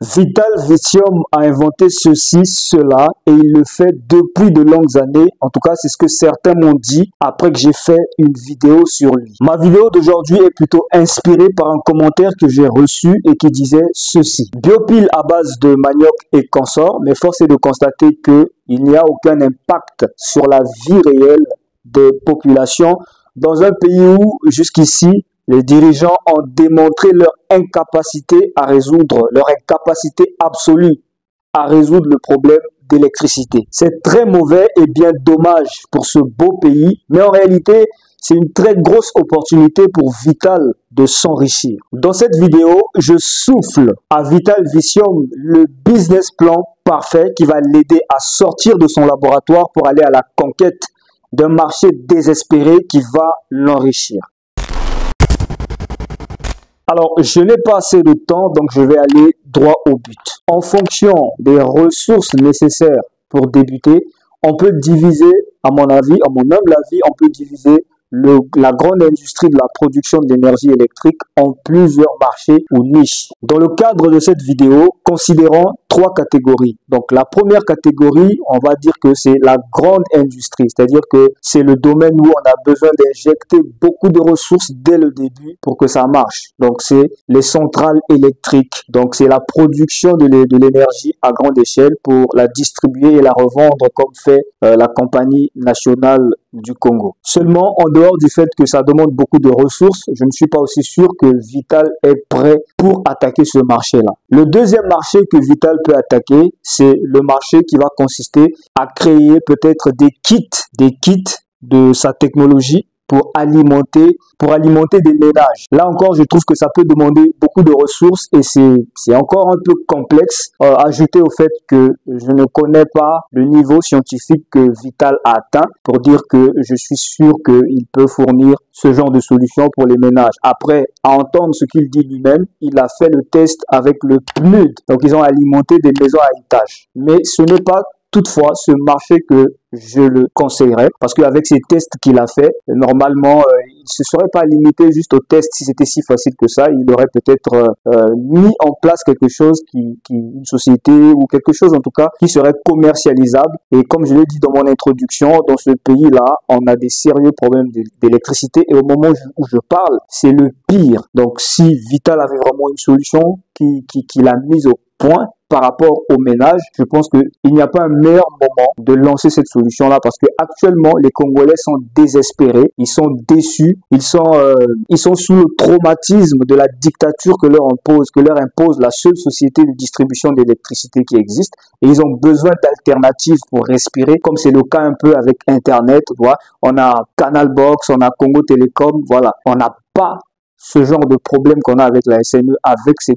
Vital Vitium a inventé ceci, cela, et il le fait depuis de longues années. En tout cas, c'est ce que certains m'ont dit après que j'ai fait une vidéo sur lui. Ma vidéo d'aujourd'hui est plutôt inspirée par un commentaire que j'ai reçu et qui disait ceci. Biopile à base de manioc et consorts, mais force est de constater qu'il n'y a aucun impact sur la vie réelle des populations dans un pays où, jusqu'ici, les dirigeants ont démontré leur incapacité absolue à résoudre le problème d'électricité. C'est très mauvais et bien dommage pour ce beau pays, mais en réalité, c'est une très grosse opportunité pour Vital de s'enrichir. Dans cette vidéo, je souffle à Vital Vitium le business plan parfait qui va l'aider à sortir de son laboratoire pour aller à la conquête d'un marché désespéré qui va l'enrichir. Alors, je n'ai pas assez de temps, donc je vais aller droit au but. En fonction des ressources nécessaires pour débuter, on peut diviser, à mon humble avis, on peut diviser la grande industrie de la production de l'énergie électrique en plusieurs marchés ou niches. Dans le cadre de cette vidéo, considérons trois catégories. Donc la première catégorie, on va dire que c'est la grande industrie, c'est-à-dire que c'est le domaine où on a besoin d'injecter beaucoup de ressources dès le début pour que ça marche. Donc c'est les centrales électriques, donc c'est la production de l'énergie à grande échelle pour la distribuer et la revendre comme fait la compagnie nationale du Congo. Seulement, en dehors du fait que ça demande beaucoup de ressources, je ne suis pas aussi sûr que Vital est prêt pour attaquer ce marché-là. Le deuxième marché que Vital peut attaquer, c'est le marché qui va consister à créer peut-être des kits de sa technologie pour alimenter des ménages. Là encore, je trouve que ça peut demander beaucoup de ressources et c'est encore un peu complexe. Ajouté au fait que je ne connais pas le niveau scientifique que Vital a atteint pour dire que je suis sûr qu'il peut fournir ce genre de solution pour les ménages. Après, à entendre ce qu'il dit lui-même, il a fait le test avec le PNUD. Donc, ils ont alimenté des maisons à étages. Mais ce n'est pas toutefois ce marché que je le conseillerais parce qu'avec ces tests qu'il a fait, normalement, il ne se serait pas limité juste aux tests si c'était si facile que ça. Il aurait peut-être mis en place quelque chose une société ou quelque chose en tout cas qui serait commercialisable. Et comme je l'ai dit dans mon introduction, dans ce pays-là, on a des sérieux problèmes d'électricité et au moment où je parle, c'est le pire. Donc si Vital avait vraiment une solution qu'il a mise au point, par rapport aux ménages, je pense qu'il n'y a pas un meilleur moment de lancer cette solution-là parce que actuellement les Congolais sont désespérés, ils sont déçus, ils sont sous le traumatisme de la dictature que leur impose la seule société de distribution d'électricité qui existe et ils ont besoin d'alternatives pour respirer, comme c'est le cas un peu avec Internet, voilà. On a Canal Box, on a Congo Télécom, voilà, on n'a pas ce genre de problème qu'on a avec la SNE, avec ces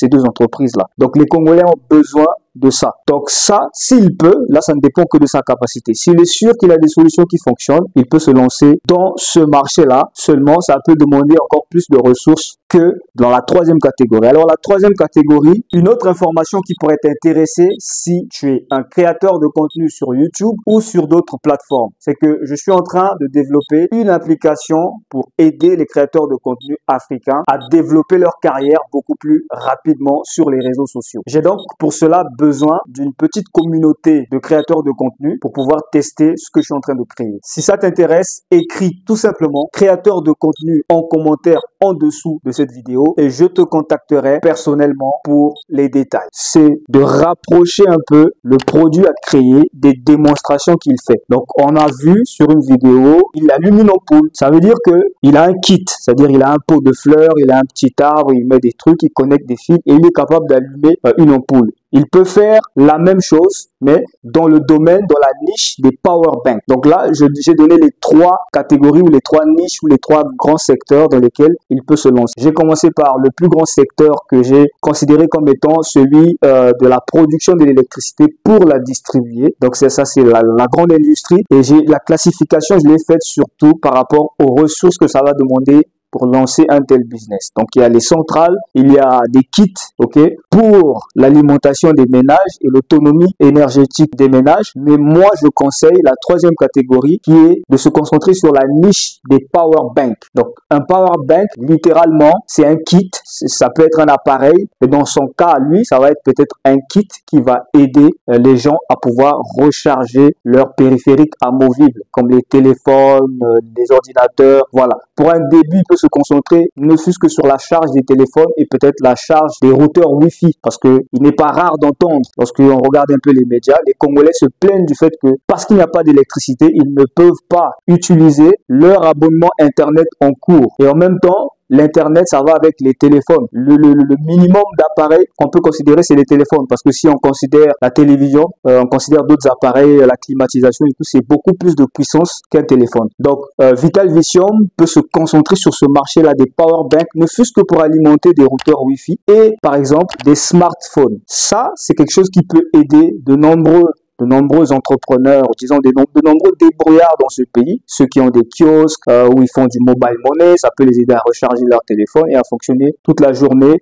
deux entreprises-là. Donc, les Congolais ont besoin de ça. Donc ça, s'il peut, là ça ne dépend que de sa capacité. S'il est sûr qu'il a des solutions qui fonctionnent, il peut se lancer dans ce marché-là. Seulement, ça peut demander encore plus de ressources que dans la troisième catégorie. Alors la troisième catégorie, une autre information qui pourrait t'intéresser si tu es un créateur de contenu sur YouTube ou sur d'autres plateformes, c'est que je suis en train de développer une application pour aider les créateurs de contenu africains à développer leur carrière beaucoup plus rapidement sur les réseaux sociaux. J'ai donc pour cela besoin d'une petite communauté de créateurs de contenu pour pouvoir tester ce que je suis en train de créer. Si ça t'intéresse, écris tout simplement créateur de contenu en commentaire en dessous de cette vidéo et je te contacterai personnellement pour les détails. C'est de rapprocher un peu le produit à créer des démonstrations qu'il fait. Donc on a vu sur une vidéo, il allume une ampoule. Ça veut dire que il a un kit, c'est-à-dire il a un pot de fleurs, il a un petit arbre, il met des trucs, il connecte des fils et il est capable d'allumer une ampoule. Il peut faire la même chose, mais dans le domaine, dans la niche des power banks. Donc là, j'ai donné les trois catégories ou les trois niches ou les trois grands secteurs dans lesquels il peut se lancer. J'ai commencé par le plus grand secteur que j'ai considéré comme étant celui de la production de l'électricité pour la distribuer. Donc c'est la grande industrie. Et la classification, je l'ai faite surtout par rapport aux ressources que ça va demander pour lancer un tel business. Donc, il y a les centrales, il y a des kits, ok, pour l'alimentation des ménages et l'autonomie énergétique des ménages. Mais moi, je conseille la troisième catégorie qui est de se concentrer sur la niche des power banks. Donc, un power bank, littéralement, c'est un kit. Ça peut être un appareil. Et dans son cas, lui, ça va être peut-être un kit qui va aider les gens à pouvoir recharger leurs périphériques amovibles, comme les téléphones, les ordinateurs. Voilà. Pour un début, il peut se concentrer ne fût-ce que sur la charge des téléphones et peut-être la charge des routeurs Wi-Fi. Parce que il n'est pas rare d'entendre, lorsqu'on regarde un peu les médias, les Congolais se plaignent du fait que parce qu'il n'y a pas d'électricité, ils ne peuvent pas utiliser leur abonnement Internet en cours. Et en même temps, l'Internet, ça va avec les téléphones. Le minimum d'appareils qu'on peut considérer, c'est les téléphones. Parce que si on considère la télévision, on considère d'autres appareils, la climatisation et tout, c'est beaucoup plus de puissance qu'un téléphone. Donc, Vital Vitium peut se concentrer sur ce marché-là des power banks, ne fût-ce que pour alimenter des routeurs Wi-Fi et, par exemple, des smartphones. Ça, c'est quelque chose qui peut aider de nombreux entrepreneurs, disons de nombreux débrouillards dans ce pays, ceux qui ont des kiosques où ils font du mobile money, ça peut les aider à recharger leur téléphone et à fonctionner toute la journée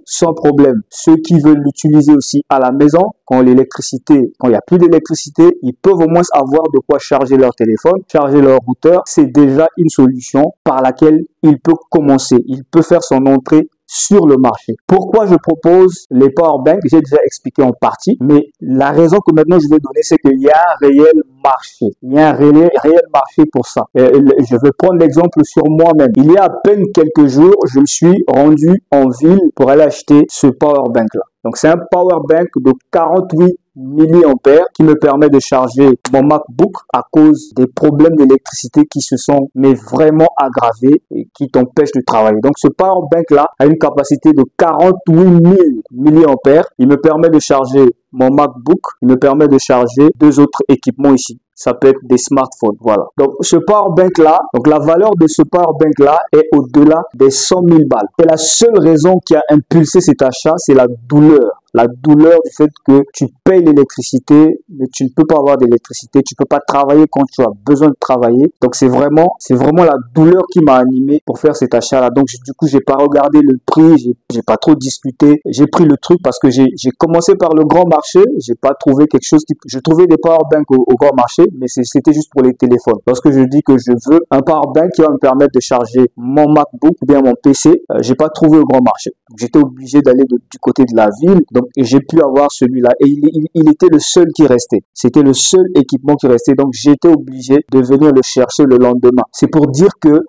sans problème. Ceux qui veulent l'utiliser aussi à la maison, quand il n'y a plus d'électricité, ils peuvent au moins avoir de quoi charger leur téléphone, charger leur routeur. C'est déjà une solution par laquelle il peut commencer. Il peut faire son entrée sur le marché. Pourquoi je propose les power banks? J'ai déjà expliqué en partie, mais la raison que maintenant je vais donner, c'est qu'il y a un réel marché. Il y a un réel marché pour ça. Je vais prendre l'exemple sur moi-même. Il y a à peine quelques jours, je me suis rendu en ville pour aller acheter ce power bank là. Donc, c'est un power bank de 48 milliampères qui me permet de charger mon MacBook à cause des problèmes d'électricité qui se sont vraiment aggravés et qui t'empêchent de travailler. Donc, ce power bank là a une capacité de 48 000 milliampères. Il me permet de charger mon MacBook. Il me permet de charger deux autres équipements ici. Ça peut être des smartphones, voilà. Donc, ce power bank là, donc la valeur de ce power bank là est au-delà des 100 000 balles. Et la seule raison qui a impulsé cet achat, c'est la douleur. La douleur du fait que tu payes l'électricité, mais tu ne peux pas avoir d'électricité, tu peux pas travailler quand tu as besoin de travailler. Donc c'est vraiment la douleur qui m'a animé pour faire cet achat-là. Donc du coup, j'ai pas regardé le prix, j'ai pas trop discuté. J'ai pris le truc parce que j'ai commencé par le grand marché. J'ai pas trouvé quelque chose je trouvais des power banks au grand marché, mais c'était juste pour les téléphones. Lorsque je dis que je veux un power bank qui va me permettre de charger mon MacBook ou bien mon PC, j'ai pas trouvé au grand marché. Donc j'étais obligé d'aller du côté de la ville. Donc j'ai pu avoir celui-là et il était le seul qui restait. C'était le seul équipement qui restait. Donc j'étais obligé de venir le chercher le lendemain. C'est pour dire que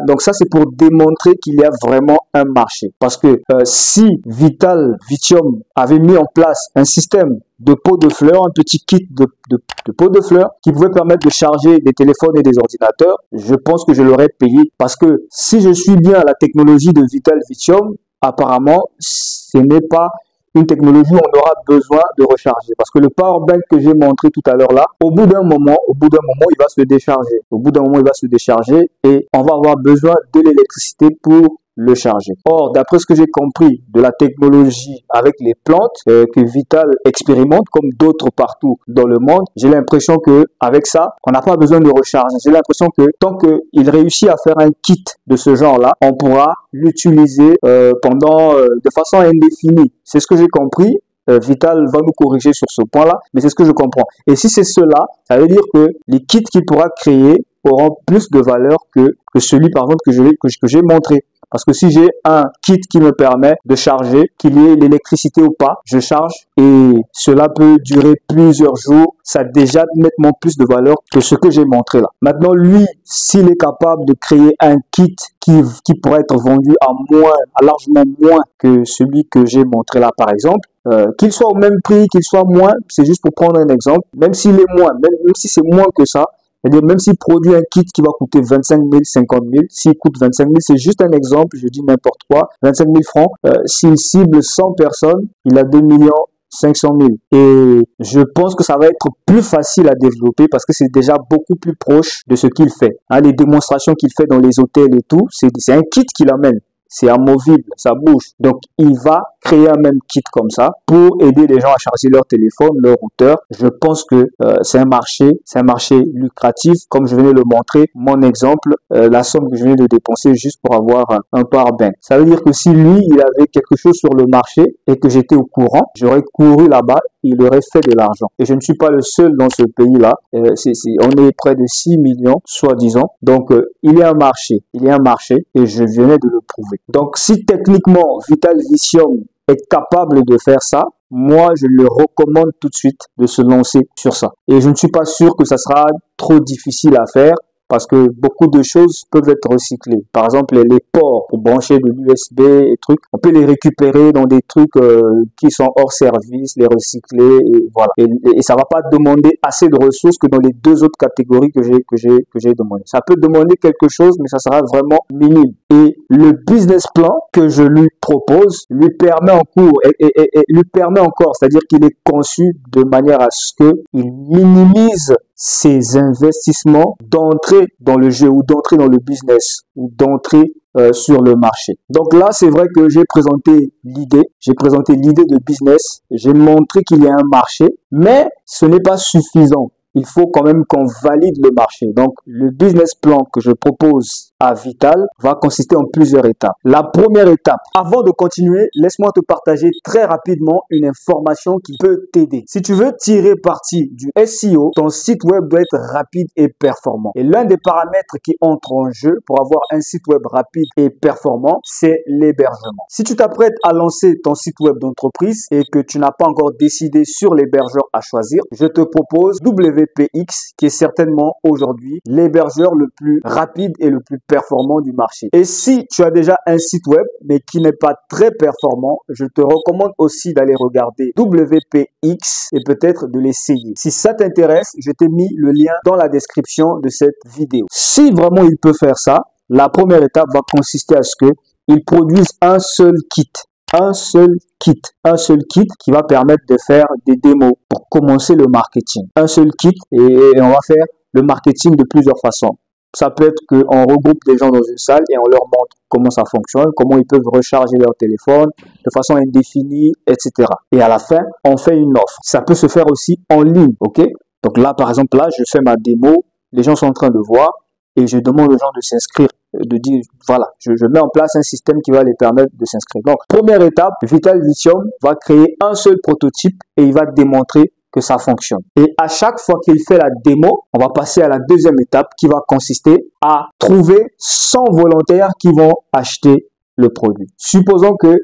donc ça c'est pour démontrer qu'il y a vraiment un marché. Parce que si Vital Vitium avait mis en place un système de pots de fleurs, un petit kit de pots de fleurs qui pouvait permettre de charger des téléphones et des ordinateurs, je pense que je l'aurais payé. Parce que si je suis bien à la technologie de Vital Vitium, apparemment, ce n'est pas une technologie où on aura besoin de recharger. Parce que le power bank que j'ai montré tout à l'heure là, au bout d'un moment, il va se décharger. Au bout d'un moment, il va se décharger et on va avoir besoin de l'électricité pour le charger. Or, d'après ce que j'ai compris de la technologie avec les plantes que Vital expérimente, comme d'autres partout dans le monde, j'ai l'impression que avec ça, on n'a pas besoin de recharge. J'ai l'impression que tant qu'il réussit à faire un kit de ce genre-là, on pourra l'utiliser de façon indéfinie. C'est ce que j'ai compris. Vital va nous corriger sur ce point-là, mais c'est ce que je comprends. Et si c'est cela, ça veut dire que les kits qu'il pourra créer auront plus de valeur que celui, par exemple, que j'ai montré. Parce que si j'ai un kit qui me permet de charger, qu'il y ait l'électricité ou pas, je charge et cela peut durer plusieurs jours. Ça a déjà nettement plus de valeur que ce que j'ai montré là. Maintenant, lui, s'il est capable de créer un kit qui pourrait être vendu à largement moins que celui que j'ai montré là, par exemple, qu'il soit au même prix, qu'il soit moins, c'est juste pour prendre un exemple, même s'il est moins, même si c'est moins que ça, c'est-à-dire, même s'il produit un kit qui va coûter 25 000, 50 000, s'il coûte 25 000, c'est juste un exemple, je dis n'importe quoi, 25 000 francs, s'il cible 100 personnes, il a 2 500 000. Et je pense que ça va être plus facile à développer parce que c'est déjà beaucoup plus proche de ce qu'il fait. Hein, les démonstrations qu'il fait dans les hôtels et tout, c'est un kit qu'il amène. C'est amovible, ça bouge. Donc, il va créer un même kit comme ça pour aider les gens à charger leur téléphone, leur routeur. Je pense que c'est un marché lucratif. Comme je venais de le montrer, mon exemple, la somme que je venais de dépenser juste pour avoir un powerbank. Ça veut dire que si lui, il avait quelque chose sur le marché et que j'étais au courant, j'aurais couru là-bas, il aurait fait de l'argent. Et je ne suis pas le seul dans ce pays-là. On est près de 6 millions, soi-disant. Donc, il y a un marché et je venais de le prouver. Donc, si techniquement, Vital Vicium est capable de faire ça, moi, je le recommande tout de suite de se lancer sur ça. Et je ne suis pas sûr que ça sera trop difficile à faire parce que beaucoup de choses peuvent être recyclées. Par exemple, les ports pour brancher de l'USB et trucs, on peut les récupérer dans des trucs qui sont hors service, les recycler et voilà. Et ça va pas demander assez de ressources que dans les deux autres catégories que j'ai demandé. Ça peut demander quelque chose, mais ça sera vraiment minime. Et le business plan que je lui propose lui permet lui permet encore, c'est-à-dire qu'il est conçu de manière à ce qu'il minimise ses investissements d'entrée dans le jeu ou d'entrée dans le business ou d'entrée sur le marché. Donc là, c'est vrai que j'ai présenté l'idée de business, j'ai montré qu'il y a un marché, mais ce n'est pas suffisant. Il faut quand même qu'on valide le marché. Donc, le business plan que je propose à Vital va consister en plusieurs étapes. La première étape, avant de continuer, laisse-moi te partager très rapidement une information qui peut t'aider. Si tu veux tirer parti du SEO, ton site web doit être rapide et performant. Et l'un des paramètres qui entre en jeu pour avoir un site web rapide et performant, c'est l'hébergement. Si tu t'apprêtes à lancer ton site web d'entreprise et que tu n'as pas encore décidé sur l'hébergeur à choisir, je te propose WPX, qui est certainement aujourd'hui l'hébergeur le plus rapide et le plus performant du marché. Et si tu as déjà un site web mais qui n'est pas très performant, je te recommande aussi d'aller regarder WPX et peut-être de l'essayer. Si ça t'intéresse, je t'ai mis le lien dans la description de cette vidéo. Si vraiment il peut faire ça, la première étape va consister à ce qu'il produise un seul kit qui va permettre de faire des démos pour commencer le marketing. Un seul kit et on va faire le marketing de plusieurs façons. Ça peut être qu'on regroupe des gens dans une salle et on leur montre comment ça fonctionne, comment ils peuvent recharger leur téléphone de façon indéfinie, etc. Et à la fin, on fait une offre. Ça peut se faire aussi en ligne, ok? Donc là, par exemple, là, je fais ma démo, les gens sont en train de voir et je demande aux gens de s'inscrire, de dire, voilà, je mets en place un système qui va les permettre de s'inscrire. Donc, première étape, Vital Vicium va créer un seul prototype et il va démontrer que ça fonctionne. Et à chaque fois qu'il fait la démo, on va passer à la deuxième étape qui va consister à trouver 100 volontaires qui vont acheter le produit. Supposons que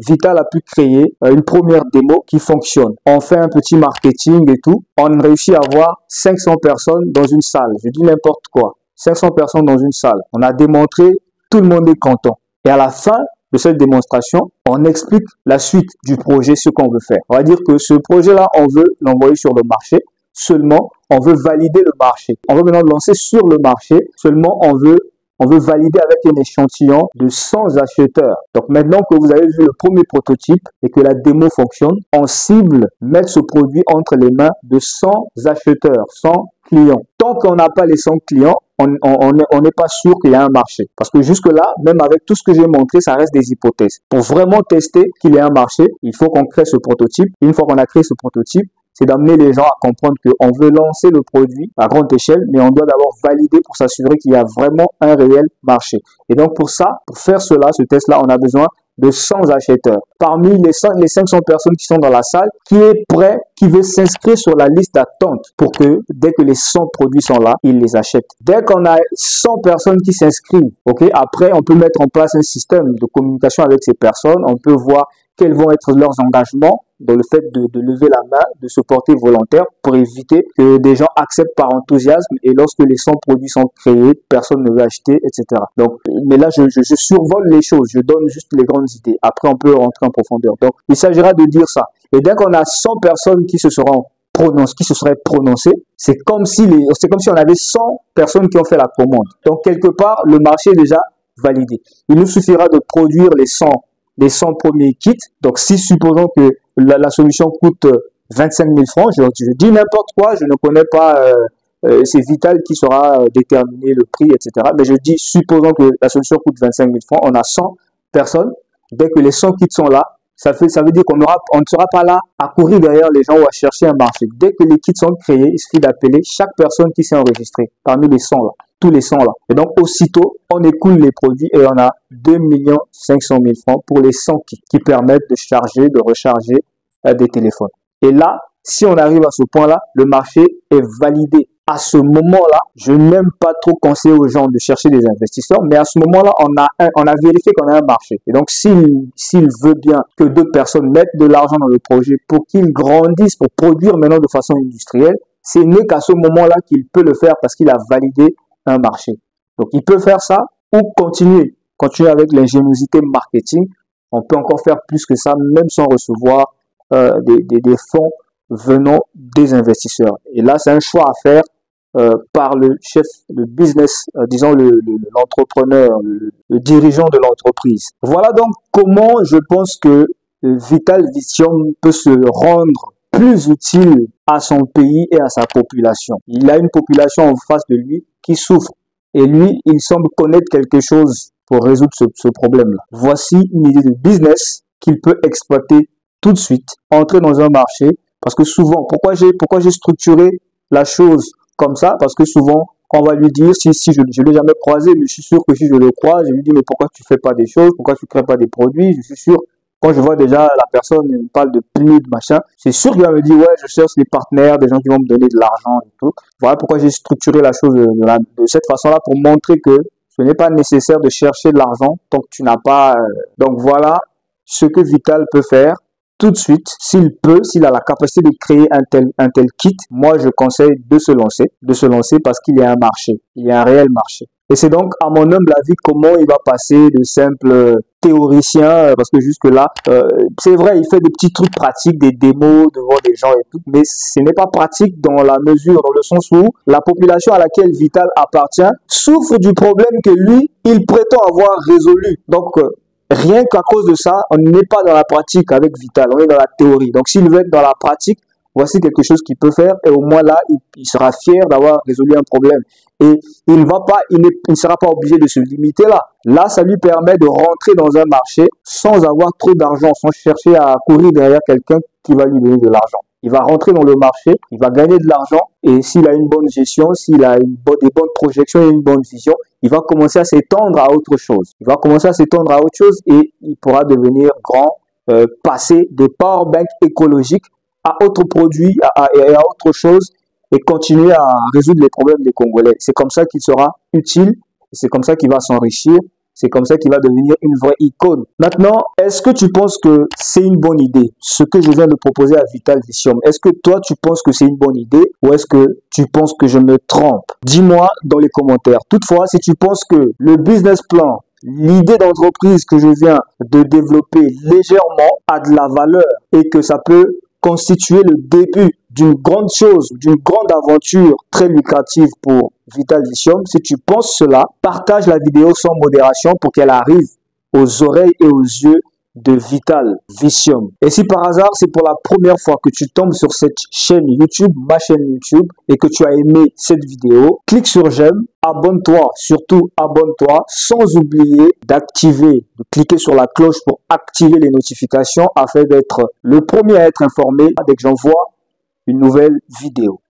Vital a pu créer une première démo qui fonctionne. On fait un petit marketing et tout. On réussit à avoir 500 personnes dans une salle. Je dis n'importe quoi. 500 personnes dans une salle. On a démontré, tout le monde est content. Et à la fin de cette démonstration, on explique la suite du projet, ce qu'on veut faire. On va dire que ce projet-là, on veut l'envoyer sur le marché. Seulement, on veut valider le marché. On veut maintenant le lancer sur le marché. Seulement, on veut valider avec un échantillon de 100 acheteurs. Donc maintenant que vous avez vu le premier prototype et que la démo fonctionne, on cible mettre ce produit entre les mains de 100 acheteurs, 100 clients. Tant qu'on n'a pas les 100 clients, on n'est pas sûr qu'il y a un marché. Parce que jusque-là, même avec tout ce que j'ai montré, ça reste des hypothèses. Pour vraiment tester qu'il y a un marché, il faut qu'on crée ce prototype. Une fois qu'on a créé ce prototype, c'est d'amener les gens à comprendre qu'on veut lancer le produit à grande échelle, mais on doit d'abord valider pour s'assurer qu'il y a vraiment un réel marché. Et donc pour ça, pour faire cela, ce test-là, on a besoin de 100 acheteurs. Parmi les 500 personnes qui sont dans la salle, qui est prêt, qui veut s'inscrire sur la liste d'attente pour que dès que les 100 produits sont là, ils les achètent. Dès qu'on a 100 personnes qui s'inscrivent, ok, après on peut mettre en place un système de communication avec ces personnes, on peut voir quels vont être leurs engagements dans le fait de lever la main, de se porter volontaire pour éviter que des gens acceptent par enthousiasme et lorsque les 100 produits sont créés, personne ne veut acheter, etc. Donc, mais là, je survole les choses, je donne juste les grandes idées. Après, on peut rentrer en profondeur. Donc, il s'agira de dire ça. Et dès qu'on a 100 personnes qui se seraient prononcées, c'est comme si on avait 100 personnes qui ont fait la commande. Donc, quelque part, le marché est déjà validé. Il nous suffira de produire les 100 premiers kits. Donc, si supposons que la solution coûte 25 000 francs, je dis n'importe quoi, je ne connais pas, c'est Vital qui saura déterminer le prix, etc. Mais je dis, supposons que la solution coûte 25 000 francs, on a 100 personnes. Dès que les 100 kits sont là, Ça veut dire qu'on on ne sera pas là à courir derrière les gens ou à chercher un marché. Dès que les kits sont créés, il suffit d'appeler chaque personne qui s'est enregistrée parmi les 100 là, tous les 100 là. Et donc, aussitôt, on écoule les produits et on a 2 500 000 francs pour les 100 kits qui permettent de charger, de recharger des téléphones. Et là, si on arrive à ce point-là, le marché est validé. À ce moment-là, je n'aime pas trop conseiller aux gens de chercher des investisseurs, mais à ce moment-là, on a vérifié qu'on a un marché. Et donc, s'il veut bien que d'autres personnes mettent de l'argent dans le projet pour qu'il grandisse, pour produire maintenant de façon industrielle, c'est n'est qu'à ce moment-là qu'il peut le faire parce qu'il a validé un marché. Donc, il peut faire ça ou continuer avec l'ingéniosité marketing. On peut encore faire plus que ça, même sans recevoir des fonds venant des investisseurs. Et là, c'est un choix à faire par le chef de business, disons l'entrepreneur, le dirigeant de l'entreprise. Voilà donc comment je pense que Vital Vision peut se rendre plus utile à son pays et à sa population. Il a une population en face de lui qui souffre et lui, il semble connaître quelque chose pour résoudre ce problème-là. Voici une idée de business qu'il peut exploiter tout de suite, entrer dans un marché, parce que souvent, pourquoi j'ai structuré la chose comme ça? Parce que souvent, quand on va lui dire, si je l'ai jamais croisé, mais je suis sûr que si je le croise, je lui dis, mais pourquoi tu fais pas des choses? Pourquoi tu crées pas des produits? Je suis sûr, quand je vois déjà la personne me parle de plus de machin, c'est sûr qu'il va me dire, ouais, je cherche des partenaires, des gens qui vont me donner de l'argent et tout. Voilà pourquoi j'ai structuré la chose de cette façon-là, pour montrer que ce n'est pas nécessaire de chercher de l'argent tant que tu n'as pas. Donc voilà ce que Vital peut faire tout de suite, s'il a la capacité de créer un tel kit. Moi, je conseille de se lancer parce qu'il y a un marché, il y a un réel marché. Et c'est donc, à mon humble avis, comment il va passer de simple théoricien, parce que jusque-là, c'est vrai, il fait des petits trucs pratiques, des démos devant des gens et tout, mais ce n'est pas pratique dans le sens où la population à laquelle Vital appartient souffre du problème que lui, il prétend avoir résolu. Donc, rien qu'à cause de ça, on n'est pas dans la pratique avec Vital, on est dans la théorie. Donc, s'il veut être dans la pratique, voici quelque chose qu'il peut faire et au moins là, il sera fier d'avoir résolu un problème. Et il ne sera pas obligé de se limiter là. Là, ça lui permet de rentrer dans un marché sans avoir trop d'argent, sans chercher à courir derrière quelqu'un qui va lui donner de l'argent. Il va rentrer dans le marché, il va gagner de l'argent et s'il a une bonne gestion, s'il a des bonnes projections et une bonne vision, il va commencer à s'étendre à autre chose. Et il pourra devenir grand, passer des powerbanks écologiques à autres produits et à autre chose et continuer à résoudre les problèmes des Congolais. C'est comme ça qu'il sera utile, c'est comme ça qu'il va s'enrichir, c'est comme ça qu'il va devenir une vraie icône. Maintenant, est-ce que tu penses que c'est une bonne idée, ce que je viens de proposer à Vital Vision? Est-ce que toi, tu penses que c'est une bonne idée ou est-ce que tu penses que je me trompe? Dis-moi dans les commentaires. Toutefois, si tu penses que le business plan, l'idée d'entreprise que je viens de développer légèrement a de la valeur et que ça peut constituer le début d'une grande chose, d'une grande aventure très lucrative pour Vital Vision, si tu penses cela, partage la vidéo sans modération pour qu'elle arrive aux oreilles et aux yeux de Vital Vision. Et si par hasard, c'est pour la première fois que tu tombes sur cette chaîne YouTube, ma chaîne YouTube, et que tu as aimé cette vidéo, clique sur j'aime, abonne-toi, surtout abonne-toi, sans oublier de cliquer sur la cloche pour activer les notifications afin d'être le premier à être informé dès que j'envoie une nouvelle vidéo.